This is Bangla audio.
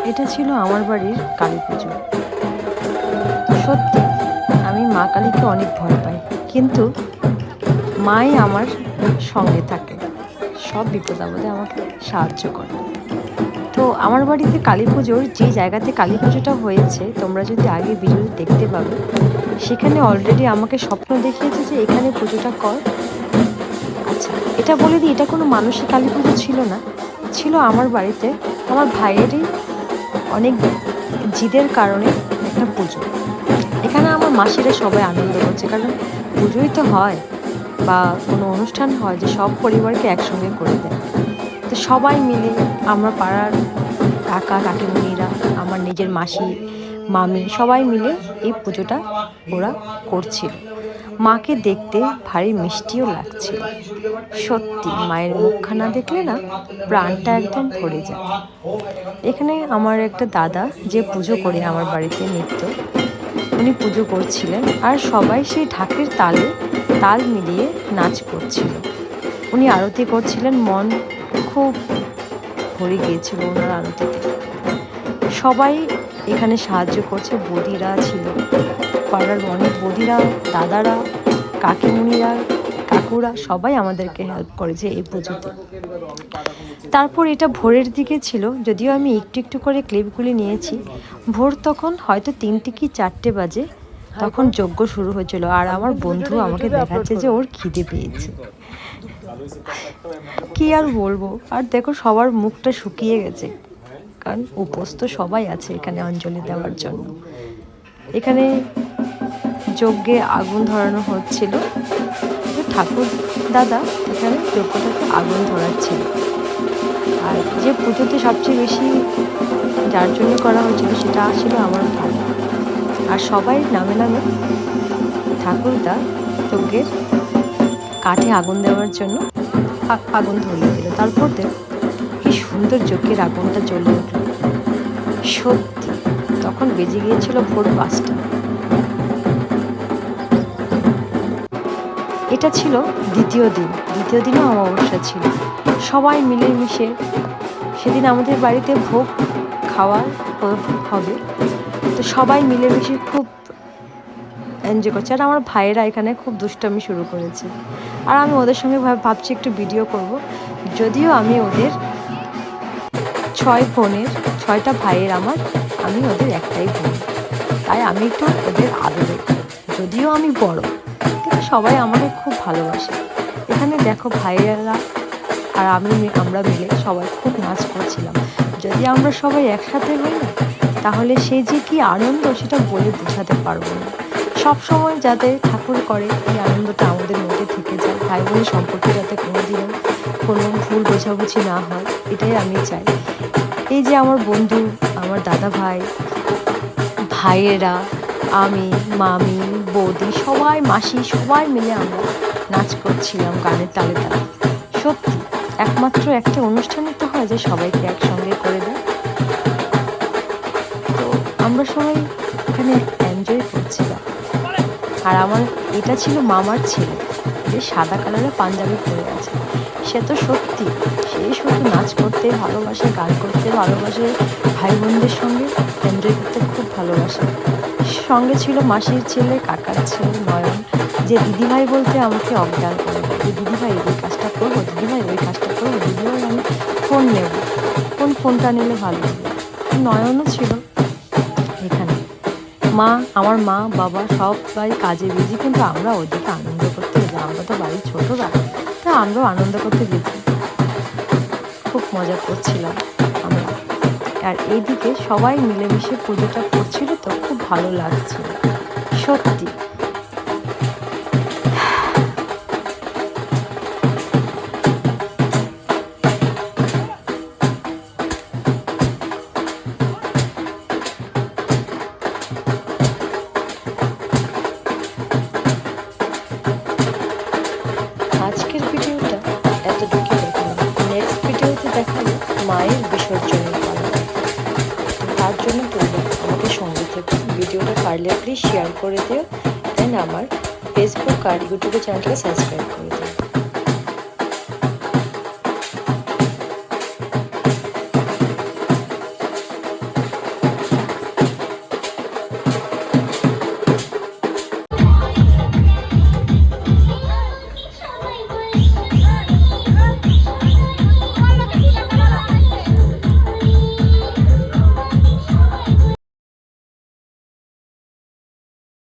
এটা ছিল আমার বাড়ির কালী পুজো। সত্যি আমি মা কালীকে অনেক ভয় পাই, কিন্তু মাই আমার সঙ্গে থাকে, সব বিপদ আপদে আমাকে সাহায্য করে। তো আমার বাড়িতে কালী পুজোর যে জায়গাতে কালী পুজোটা হয়েছে, তোমরা যদি আগে ভিডিওতে দেখতে পাবে, সেখানে অলরেডি আমাকে স্বপ্ন দেখিয়েছে যে এখানে পুজোটা কর। আচ্ছা, এটা বলে দিই, এটা কোনো মানসিক কালী পুজো ছিল না, ছিল আমার বাড়িতে আমার ভাইয়েরই অনেক জিদের কারণে একটা পুজো। এখানে আমার মাসিরা সবাই আনন্দ করছে, কারণ পুজোই তো হয় বা কোনো অনুষ্ঠান হয় যে সব পরিবারকে একসঙ্গে করে দেয়। তো সবাই মিলে আমরা পাড়ার কাকা কাকিমুনিরা, আমার নিজের মাসি মামি সবাই মিলে এই পুজোটা ওরা করছিল। মাকে দেখতে ভারী মিষ্টিও লাগছিল। সত্যি মায়ের মুখখানা দেখলে না প্রাণটা একদম ভরে যায়। এখানে আমার একটা দাদা যে পুজো করে আমার বাড়িতে নিত্য, উনি পুজো করছিলেন আর সবাই সেই ঢাকের তালে তাল মিলিয়ে নাচ করছিল। উনি আরতি করছিলেন, মন খুব ভরে গিয়েছিল ওনার আরতিতে। সবাই এখানে সাহায্য করছে, বৌদিরা ছিল, পাড়ার অনেক বৌদিরা, দাদারা, কাকিমুনিরা, কাকুরা সবাই আমাদেরকে হেল্প করেছে এই পুজোতে। তারপর এটা ভোরের দিকে ছিল, যদিও আমি একটু একটু করে ক্লিপগুলি নিয়েছি। ভোর তখন হয়তো 3টে কি 4টে বাজে, তখন যজ্ঞ শুরু হয়েছিল। আর আমার বন্ধু আমাকে দেখাচ্ছে যে ওর খিদে পেয়েছে। কি আর বলবো, আর দেখো সবার মুখটা শুকিয়ে গেছে, কারণ উপোস তো সবাই আছে এখানে অঞ্জলি দেওয়ার জন্য। এখানে যজ্ঞে আগুন ধরানো হচ্ছিল, ঠাকুর দাদা এখানে যজ্ঞটাকে আগুন ধরাচ্ছিল। আর যে পুজোতে সবচেয়ে বেশি যার জন্য করা হয়েছিল সেটা ছিল আমার ভাই। আর সবাই নামে নামে ঠাকুরদা যজ্ঞের কাঠে আগুন দেওয়ার জন্য আগুন ধরিয়ে দিল। তারপর দেখ কি সুন্দর যজ্ঞের আগুনটা জ্বলে উঠল। সত্যি তখন বেজে গিয়েছিল ভোর 5টা। এটা ছিল দ্বিতীয় দিনও অমাবস্যা ছিল। সবাই মিলেমিশে সেদিন আমাদের বাড়িতে ভোগ খাওয়া হবে, তো সবাই মিলেমিশে খুব এনজয় করছে। আর আমার ভাইয়েরা এখানে খুব দুষ্টামি শুরু করেছে, আর আমি ওদের সঙ্গে ভাবছি একটু ভিডিও করব। যদিও আমি ওদের 6টা ভাইয়ের আমি ওদের একটাই বোন, তাই আমি একটু ওদের আদরে, যদিও আমি বড়, কিন্তু সবাই আমাকে খুব ভালোবাসে। এখানে দেখো ভাইয়েরা আর আমরা মিলে সবাই খুব নাচ করছিলাম। যদি আমরা সবাই একসাথে হই না, তাহলে সে যে কি আনন্দ সেটা বলে বোঝাতে পারবো না। সবসময় যাতে ঠাকুর করে এই আনন্দটা আমাদের মধ্যে থেকে যায়, ভাই বোনের সম্পর্কে যাতে কোনোদিনও কোনো ভুল বোঝাবুঝি না হয়, এটাই আমি চাই। এই যে আমার বন্ধু, আমার দাদা ভাই, ভাইয়েরা, আমি, মামি, বৌদি, সবাই, মাসি, সবাই মিলে আমরা নাচ করছিলাম গানের তালে তালে। সত্যি একমাত্র একটা অনুষ্ঠানই তো হয় যে সবাইকে একসঙ্গে করে দেয়। তো আমরা সবাই এখানে এনজয় করছিলাম। আর এটা ছিল মামার ছেলে, যে সাদা কালারের পাঞ্জাবি পরে আছে। সে তো সত্যি শুধু নাচ করতে ভালোবাসে, গান করতে ভালোবাসে, ভাই বোনদের সঙ্গে এনজয় করতে খুব ভালোবাসে। সঙ্গে ছিল মাসির ছেলে, কাকার ছেলে নয়ন, যে দিদিভাই বলতে আমাকে অজ্ঞান করে দেয়, যে দিদিভাই এই কাজটা করবো, দিদিভাই ওই কাজটা করবো, দিদিভাই আমি ফোন নেব, ফোনটা নিলে ভালো হবে। নয়নও ছিল এখানে। আমার মা বাবা সবাই কাজে বিজি, কিন্তু আমরা ওদিকে আনন্দ করতে গেছি। আমরা তো বাড়ির ছোটরা, তা আমরাও আনন্দ করতে গেছি, খুব মজা করছিলাম আমরা। আর এইদিকে সবাই মিলেমিশে পুজোটা করছিল, তো খুব ভালো লাগছিল সত্যি। আজকের ভিডিওটা এতটুকু দেখালাম। নেক্সট ভিডিওতে দেখাবো মায়ের বিসর্জনের পালা। তার জন্য তোমরা আমাকে সঙ্গে থেকো। ভিডিওটা পারলে প্লিজ শেয়ার করে দিও, দেন আমার ফেসবুক আর ইউটিউবে চ্যানেলটাকে সাবস্ক্রাইব করে দিও।